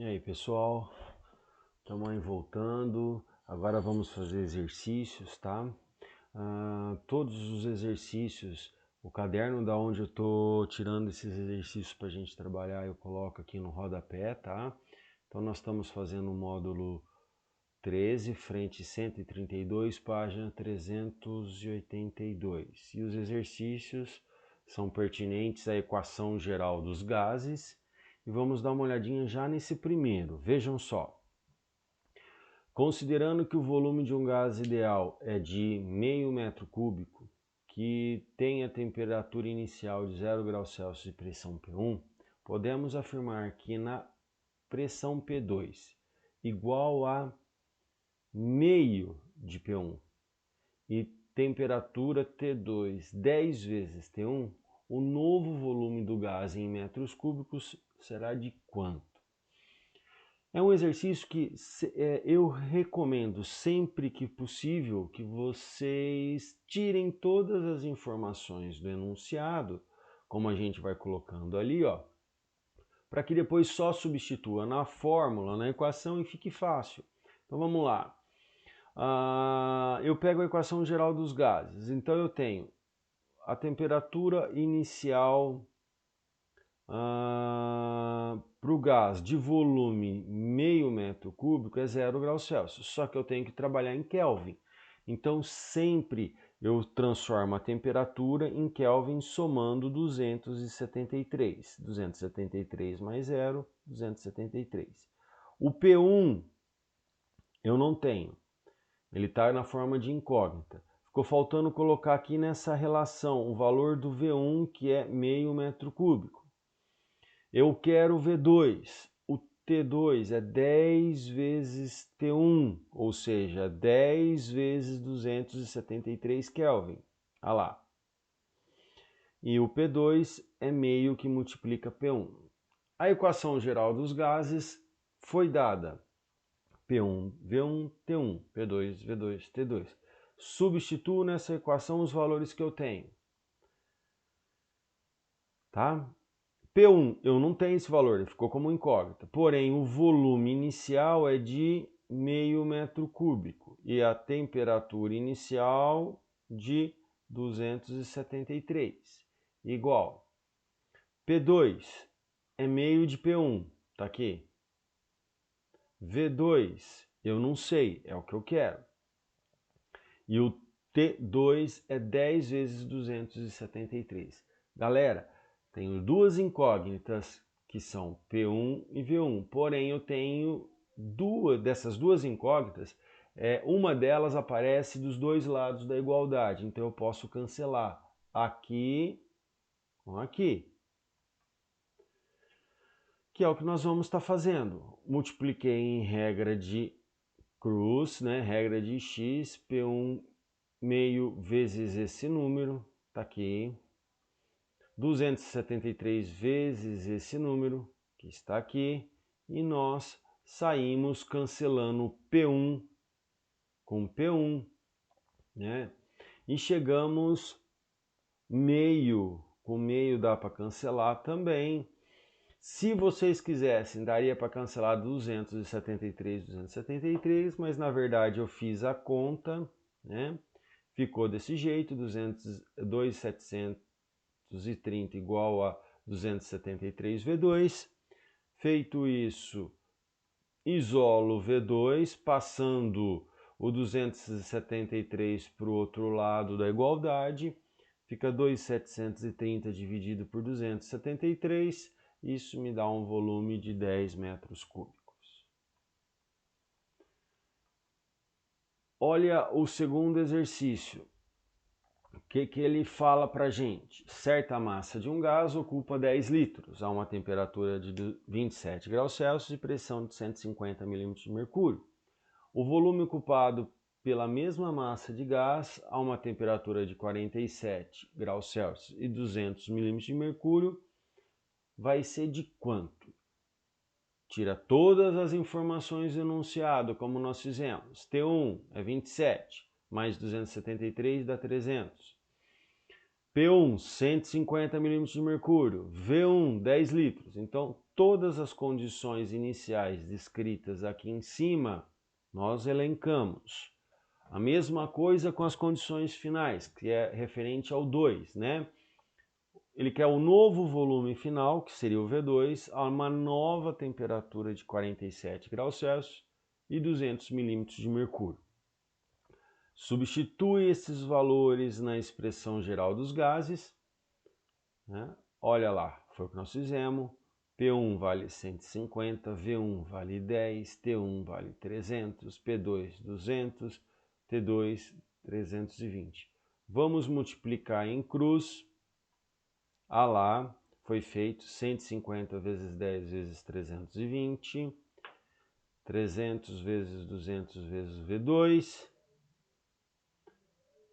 E aí, pessoal, estamos aí voltando. Agora vamos fazer exercícios, tá? Todos os exercícios, o caderno da onde eu tô tirando esses exercícios para a gente trabalhar, eu coloco aqui no rodapé, tá? Então nós estamos fazendo o módulo 13, frente 132, página 382. E os exercícios são pertinentes à equação geral dos gases. E vamos dar uma olhadinha já nesse primeiro. Vejam só. Considerando que o volume de um gás ideal é de meio metro cúbico, que tem a temperatura inicial de 0 graus Celsius e pressão P1, podemos afirmar que na pressão P2 igual a meio de P1 e temperatura T2 10 vezes T1, o novo volume do gás em metros cúbicos será de quanto? É um exercício que eu recomendo sempre que possível que vocês tirem todas as informações do enunciado, como a gente vai colocando ali, ó, para que depois só substitua na fórmula, na equação e fique fácil. Então vamos lá. Eu pego a equação geral dos gases, então eu tenho a temperatura inicial para o gás de volume meio metro cúbico é 0 graus Celsius, só que eu tenho que trabalhar em Kelvin. Então sempre eu transformo a temperatura em Kelvin somando 273. 273 mais 0, 273. O P1 eu não tenho, ele está na forma de incógnita. Ficou faltando colocar aqui nessa relação o valor do V1, que é meio metro cúbico. Eu quero V2. O T2 é 10 vezes T1, ou seja, 10 vezes 273 Kelvin. Olha lá. E o P2 é meio que multiplica P1. A equação geral dos gases foi dada. P1, V1, T1, P2, V2, T2. Substituo nessa equação os valores que eu tenho. Tá? P1, eu não tenho esse valor, ele ficou como incógnita. Porém, o volume inicial é de meio metro cúbico e a temperatura inicial de 273. Igual. P2 é meio de P1, tá aqui. V2, eu não sei, é o que eu quero. E o T2 é 10 vezes 273. Galera, tenho duas incógnitas que são P1 e V1, porém eu tenho dessas duas incógnitas, uma delas aparece dos dois lados da igualdade, então eu posso cancelar aqui com aqui, que é o que nós vamos estar fazendo. Multipliquei em regra de cruz, né? Regra de x, P1 meio vezes esse número, tá aqui, 273 vezes esse número, que está aqui, e nós saímos cancelando P1 com P1, né? E chegamos meio, com meio dá para cancelar também. Se vocês quisessem, daria para cancelar 273, 273, mas na verdade eu fiz a conta, né? Ficou desse jeito, 2.730 igual a 273 V2. Feito isso, isolo V2, passando o 273 para o outro lado da igualdade, fica 2.730 dividido por 273, isso me dá um volume de 10 metros cúbicos. Olha o segundo exercício. O que ele fala para a gente? Certa massa de um gás ocupa 10 litros a uma temperatura de 27 graus Celsius e pressão de 150 milímetros de mercúrio. O volume ocupado pela mesma massa de gás a uma temperatura de 47 graus Celsius e 200 milímetros de mercúrio vai ser de quanto? Tira todas as informações do enunciado, como nós fizemos. T1 é 27, mais 273 dá 300. P1, 150 milímetros de mercúrio. V1, 10 litros. Então, todas as condições iniciais descritas aqui em cima, nós elencamos. A mesma coisa com as condições finais, que é referente ao 2, né? Ele quer o novo volume final, que seria o V2, a uma nova temperatura de 47 graus Celsius e 200 milímetros de mercúrio. Substitui esses valores na expressão geral dos gases, né? Olha lá, foi o que nós fizemos. P1 vale 150, V1 vale 10, T1 vale 300, P2 200, T2 320. Vamos multiplicar em cruz. Ah lá, foi feito 150 vezes 10 vezes 320, 300 vezes 200 vezes V2.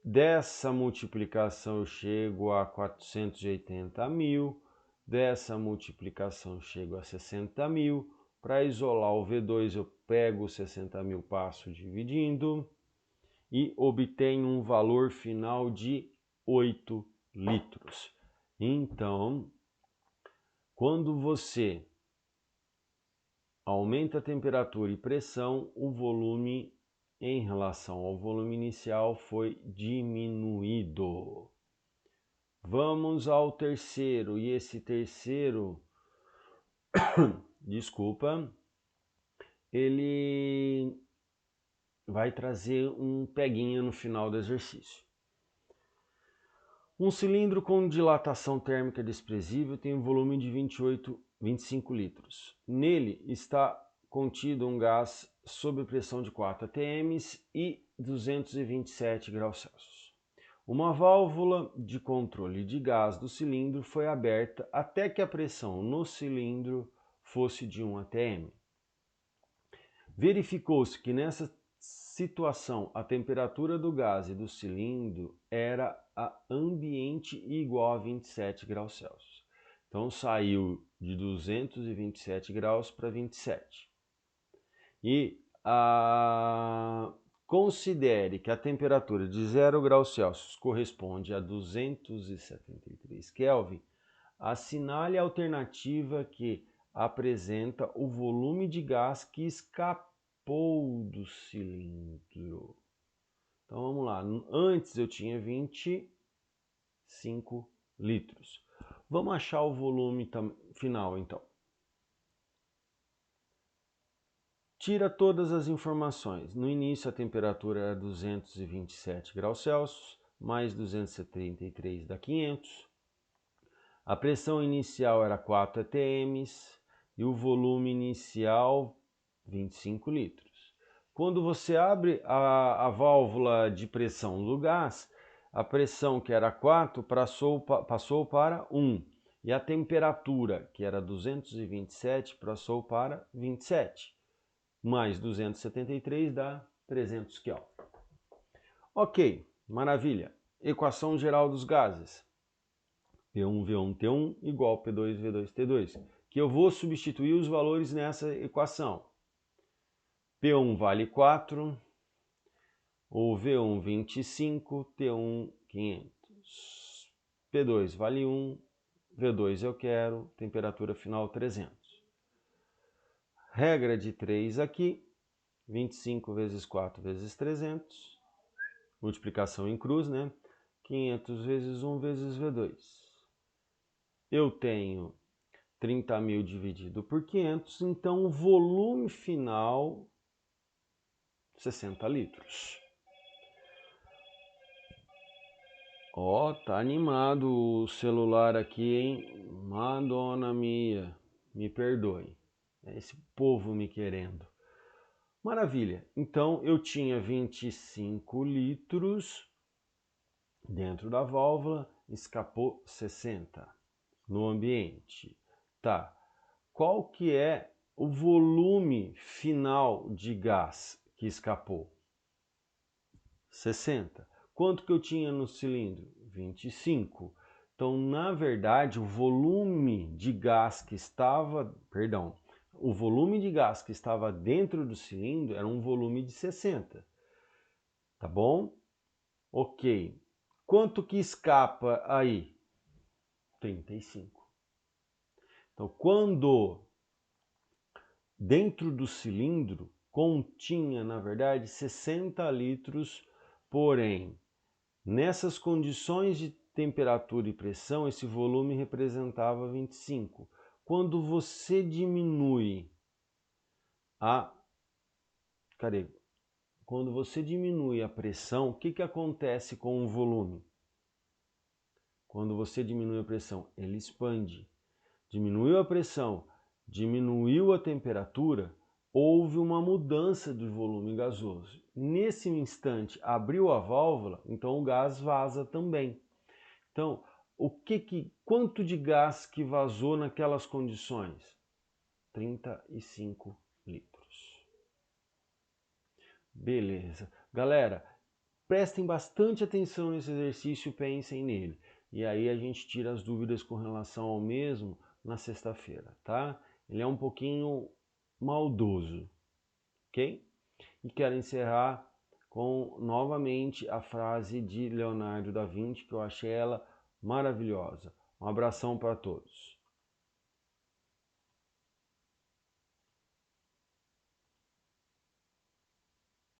Dessa multiplicação eu chego a 480 mil, dessa multiplicação eu chego a 60 mil. Para isolar o V2 eu pego 60 mil, passo dividindo e obtenho um valor final de 8 litros. Então, quando você aumenta a temperatura e pressão, o volume em relação ao volume inicial foi diminuído. Vamos ao terceiro, e esse terceiro, desculpa, ele vai trazer um peguinha no final do exercício. Um cilindro com dilatação térmica desprezível tem um volume de 25 litros. Nele está contido um gás sob pressão de 4 atm e 227 graus Celsius. Uma válvula de controle de gás do cilindro foi aberta até que a pressão no cilindro fosse de 1 atm. Verificou-se que nessa situação a temperatura do gás e do cilindro era a ambiente igual a 27 graus Celsius. Então saiu de 227 graus para 27. E considere que a temperatura de 0 graus Celsius corresponde a 273 Kelvin. Assinale a alternativa que apresenta o volume de gás que escapou do cilindro. Então vamos lá, antes eu tinha 25 litros. Vamos achar o volume final então. Tira todas as informações. No início a temperatura era 227 graus Celsius, mais 273 dá 500. A pressão inicial era 4 atm e o volume inicial 25 litros. Quando você abre a válvula de pressão do gás, a pressão que era 4 passou para 1 e a temperatura, que era 227, passou para 27. Mais 273 dá 300 Kelvin. Ok, maravilha. Equação geral dos gases. P1, V1, T1 igual P2, V2, T2. Que eu vou substituir os valores nessa equação. P1 vale 4, o V1 25, T1 500. P2 vale 1, V2 eu quero, temperatura final 300. Regra de 3 aqui, 25 vezes 4 vezes 300, multiplicação em cruz, né? 500 vezes 1 vezes V2. Eu tenho 30 mil dividido por 500, então o volume final, 60 litros. Ó, tá animado o celular aqui, hein? Madonna mia, me perdoe. É esse povo me querendo. Maravilha, então eu tinha 25 litros dentro da válvula, escapou 60 no ambiente. Tá, qual que é o volume final de gás que escapou? 60. Quanto que eu tinha no cilindro? 25. Então, na verdade, o volume de gás que estava, o volume de gás que estava dentro do cilindro era um volume de 60. Tá bom? Ok. Quanto que escapa aí? 35. Então, quando dentro do cilindro continha, na verdade, 60 litros, porém, nessas condições de temperatura e pressão, esse volume representava 25. Quando você diminui a... Cadê? Quando você diminui a pressão, o que acontece com o volume? Quando você diminui a pressão, ele expande. Diminuiu a pressão, diminuiu a temperatura, houve uma mudança do volume gasoso. Nesse instante, abriu a válvula, então o gás vaza também. Então, quanto de gás que vazou naquelas condições? 35 litros. Beleza. Galera, prestem bastante atenção nesse exercício, pensem nele. E aí a gente tira as dúvidas com relação ao mesmo na sexta-feira, tá? Ele é um pouquinho maldoso, ok? E quero encerrar com novamente a frase de Leonardo da Vinci, que eu achei ela maravilhosa. Um abração para todos.